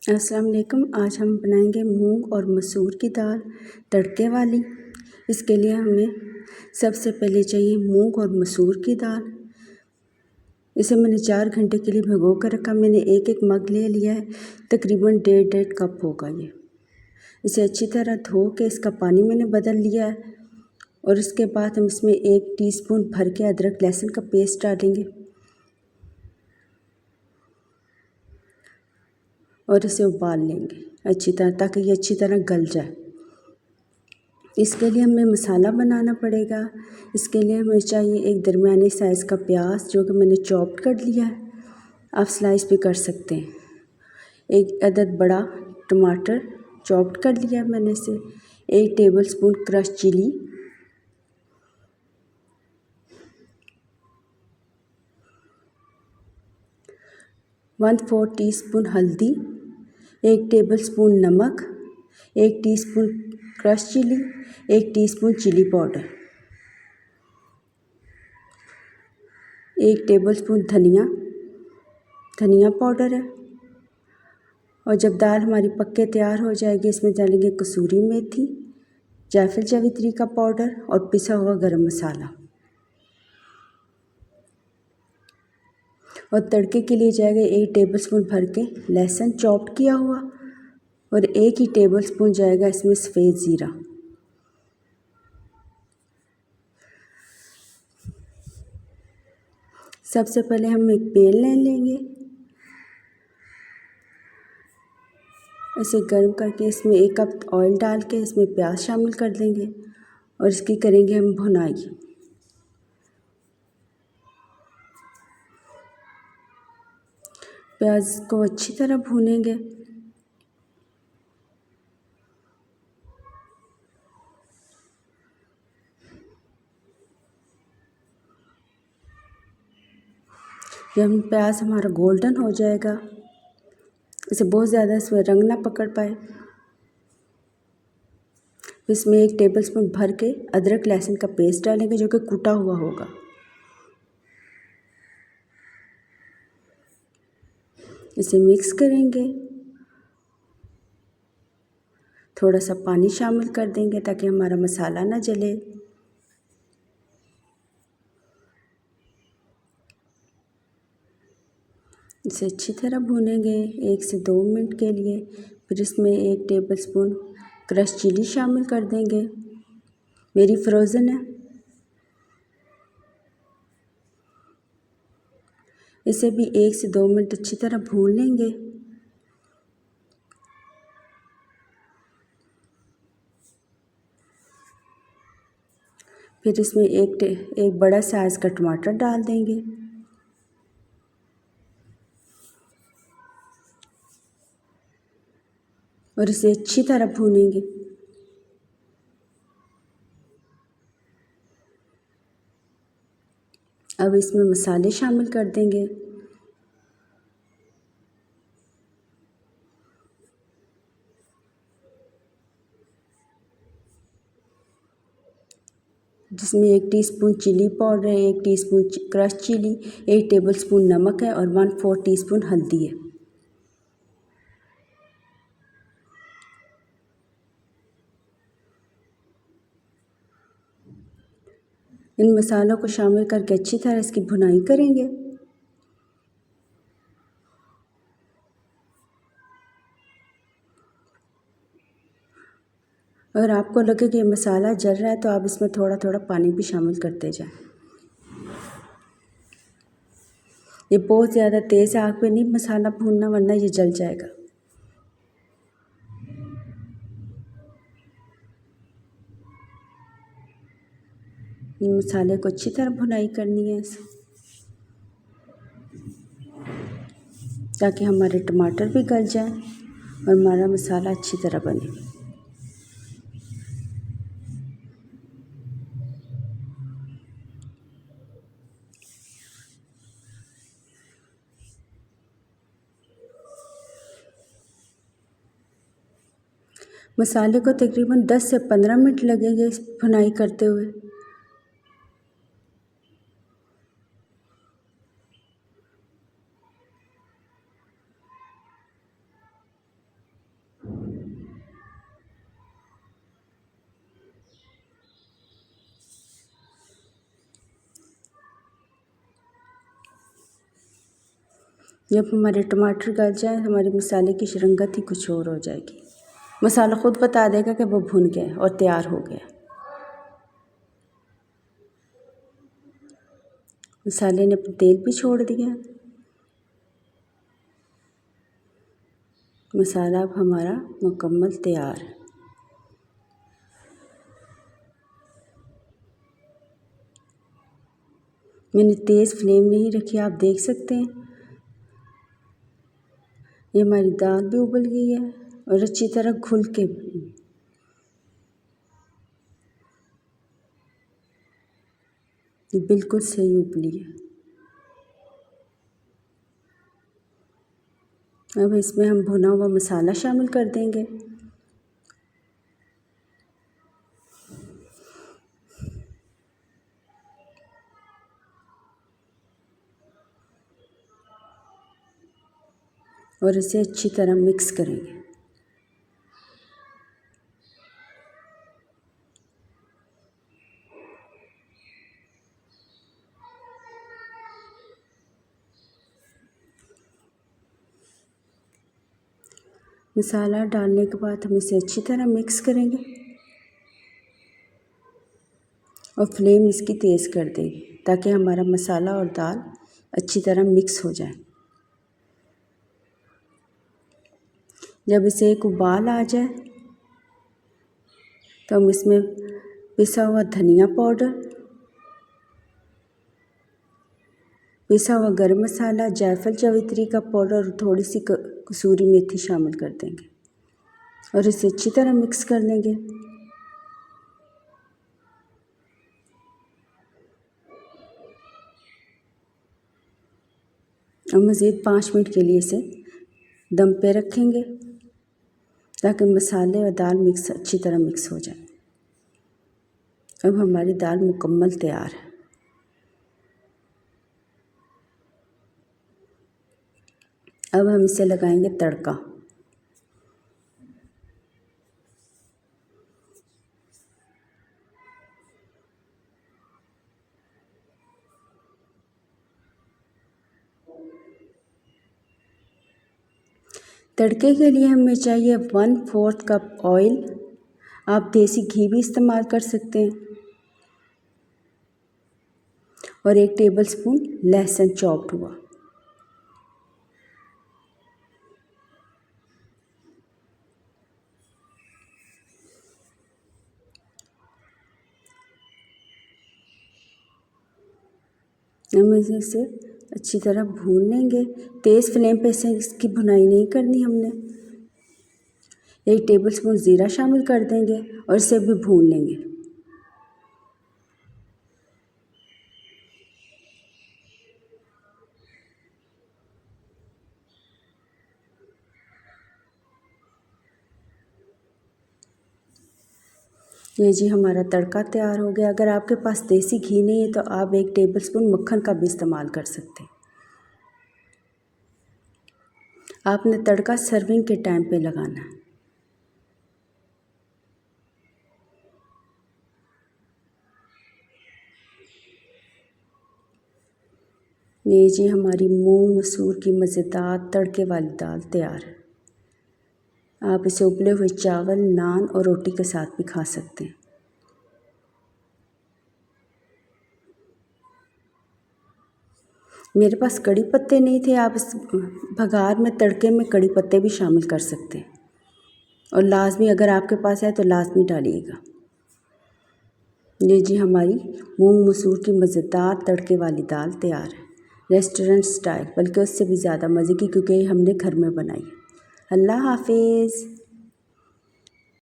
अस्सलाम वालेकुम। आज हम बनाएंगे मूंग और मसूर की दाल तड़के वाली। इसके लिए हमें सबसे पहले चाहिए मूंग और मसूर की दाल। इसे मैंने 4 घंटे के लिए भिगो कर रखा। मैंने एक एक मग ले लिया है, तकरीबन 1.5 कप होगा ये। इसे अच्छी तरह धो के इसका पानी मैंने बदल लिया है और इसके बाद हम इसमें 1 टीस्पून भर के अदरक लहसुन का पेस्ट डालेंगे और इसे उबाल लेंगे अच्छी तरह, ताकि ये अच्छी तरह गल जाए। इसके लिए हमें मसाला बनाना पड़ेगा। इसके लिए हमें चाहिए एक दरमियाने साइज़ का प्याज, जो कि मैंने चॉप्ड कर लिया है, आप स्लाइस भी कर सकते हैं। एक अदद बड़ा टमाटर चॉप्ड कर लिया मैंने इसे। 1 टेबलस्पून क्रश चिली, 1/4 टीस्पून हल्दी, 1 टेबलस्पून नमक, 1 teaspoon crush chilli, 1 teaspoon chilli powder, 1 tablespoon धनिया पाउडर है। और जब दाल हमारी पक के तैयार हो जाएगी, इसमें डालेंगे कसूरी मेथी, जायफल जावित्री का पाउडर और पिसा हुआ गरम मसाला। और तड़के के लिए जाएगा 1 टेबलस्पून भर के लहसुन चॉप्ड किया हुआ और 1 ही टेबलस्पून जाएगा इसमें सफ़ेद ज़ीरा। सबसे पहले हम एक पैन ले लेंगे, इसे गर्म करके इसमें 1 कप ऑयल डाल के इसमें प्याज शामिल कर देंगे और इसकी करेंगे हम भुनाई। प्याज को अच्छी तरह भूनेंगे। जब प्याज हमारा गोल्डन हो जाएगा, इसे बहुत ज़्यादा इसमें रंग ना पकड़ पाए, इसमें 1 टेबलस्पून भर के अदरक लहसुन का पेस्ट डालेंगे, जो कि कूटा हुआ होगा। इसे मिक्स करेंगे, थोड़ा सा पानी शामिल कर देंगे ताकि हमारा मसाला ना जले। इसे अच्छी तरह भूनेंगे 1 से 2 मिनट के लिए। फिर इसमें 1 टेबलस्पून क्रश चिली शामिल कर देंगे, मेरी फ्रोज़न है। इसे भी 1 से 2 मिनट अच्छी तरह भून लेंगे। फिर इसमें एक बड़ा साइज़ का टमाटर डाल देंगे और इसे अच्छी तरह भूनेंगे। अब इसमें मसाले शामिल कर देंगे। जिसमें 1 टीस्पून चिली पाउडर है, 1 टीस्पून क्रश चिली, 1 टेबलस्पून नमक है और 1/4 टीस्पून हल्दी है। इन मसालों को शामिल करके अच्छी तरह इसकी भुनाई करेंगे। अगर आपको लगे कि मसाला जल रहा है तो आप इसमें थोड़ा थोड़ा पानी भी शामिल करते जाएं। ये बहुत ज़्यादा तेज़ आग पे नहीं मसाला भूनना, वरना ये जल जाएगा। ये मसाले को अच्छी तरह भुनाई करनी है ताकि हमारे टमाटर भी गल जाएं और हमारा मसाला अच्छी तरह बने। मसाले को तकरीबन 10 से 15 मिनट लगेंगे इस भुनाई करते हुए। जब हमारे टमाटर गल जाए हमारे मसाले की रंगत ही कुछ और हो जाएगी। मसाला ख़ुद बता देगा कि वो भुन गया और तैयार हो गया। मसाले ने तेल भी छोड़ दिया। मसाला अब हमारा मुकम्मल तैयार है। मैंने तेज़ फ्लेम नहीं रखी, आप देख सकते हैं। ये हमारी दाल भी उबल गई है और अच्छी तरह घुल के ये बिल्कुल सही उबली है। अब इसमें हम भुना हुआ मसाला शामिल कर देंगे। और इसे अच्छी तरह मिक्स करेंगे। मसाला डालने के बाद हम इसे अच्छी तरह मिक्स करेंगे और फ्लेम इसकी तेज़ कर देंगे ताकि हमारा मसाला और दाल अच्छी तरह मिक्स हो जाए। जब इसे एक उबाल आ जाए तो हम इसमें पिसा हुआ धनिया पाउडर, पिसा हुआ गरम मसाला, जायफल जावित्री का पाउडर और थोड़ी सी कसूरी मेथी शामिल कर देंगे और इसे अच्छी तरह मिक्स कर लेंगे। और मज़ीद 5 मिनट के लिए इसे दम पे रखेंगे ताकि मसाले और दाल अच्छी तरह मिक्स हो जाए। अब हमारी दाल मुकम्मल तैयार है। अब हम इसे लगाएंगे तड़का। तड़के के लिए हमें चाहिए 1/4 कप ऑयल। आप देसी घी भी इस्तेमाल कर सकते हैं और 1 टेबलस्पून लहसुन चॉप्ड हुआ। हम इसे अच्छी तरह भून लेंगे। तेज़ फ्लेम पे इसे इसकी भुनाई नहीं करनी हमने। 1 टेबलस्पून ज़ीरा शामिल कर देंगे और इसे भी भून लेंगे। ये जी हमारा तड़का तैयार हो गया। अगर आपके पास देसी घी नहीं है तो आप 1 टेबलस्पून मक्खन का भी इस्तेमाल कर सकते हैं। आपने तड़का सर्विंग के टाइम पे लगाना है। ये जी हमारी मूंग मसूर की मज़ेदार तड़के वाली दाल तैयार है। आप इसे उबले हुए चावल, नान और रोटी के साथ भी खा सकते हैं। मेरे पास कड़ी पत्ते नहीं थे, आप इस भगार में तड़के में कड़ी पत्ते भी शामिल कर सकते हैं और लाजमी अगर आपके पास है तो लाजमी डालिएगा। ये जी हमारी मूंग मसूर की मज़ेदार तड़के वाली दाल तैयार है, रेस्टोरेंट स्टाइल, बल्कि उससे भी ज़्यादा मज़े की, क्योंकि हमने घर में बनाई है। अल्लाह हाफिज़।